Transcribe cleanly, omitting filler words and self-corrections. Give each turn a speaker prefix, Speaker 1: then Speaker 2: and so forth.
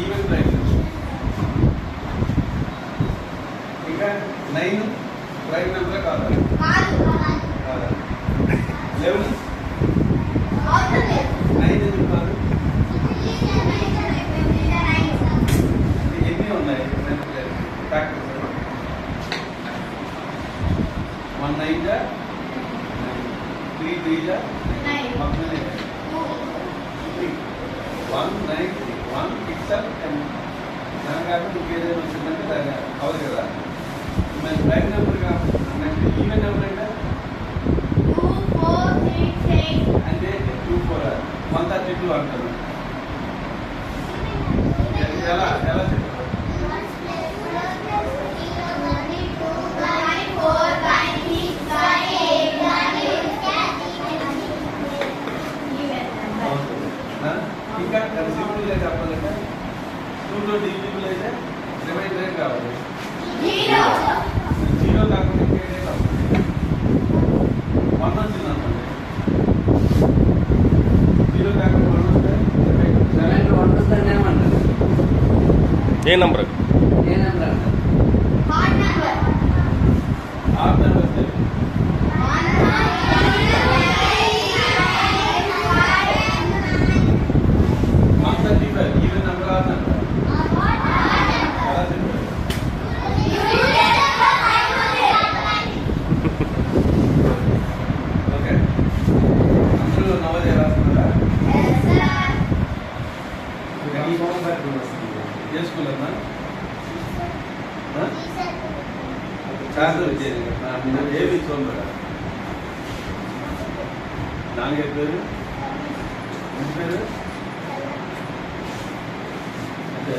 Speaker 1: Even prime. ఇంకా 9 prime number కాదా? 11 9 ఎందుకు కాదు? ఎన్ని ఉన్నాయి ఫ్యాక్టర్స్? 1 9 3 3 మొత్తం 1 9 1 పిక్సెల్ దాని కాకుండా ఇంకేదైనా వచ్చిందంటే దాని అవదు కదా. మరి ప్రైమ్ నెంబర్ కాబట్టి ఈవెన్ నెంబర్ అంటే 2 4 132 అంటారు. ఎలా ఎలా చెప్తారు? ఇంకా సింపుల్గా చెప్పాలంటే 2లో డివిజిబుల్ అయితే రిమైండర్ ఏం కావాలి? 0 కాకుండా ఇంకేదే కావాలి. 1 వచ్చింది అనుకోండి, 0 కాకుండా 1 వస్తే రిమైండర్ 1 వస్తే ఏమంటారు?
Speaker 2: ఏ నెంబర్?
Speaker 1: ఆడ్ నెంబర్ వస్తే ఈవెన్ నెంబర్ ఆడ్ నెంబర్ ఎలా చెప్పారు? ఓకే, అందరూ నవోదయ రాస్తున్నారా? ఏ స్కూల్ అన్నా? శాస్త్రం వచ్చేది ఏమి చూడరా? 4 పేరు ఇంటి పేరు అంటే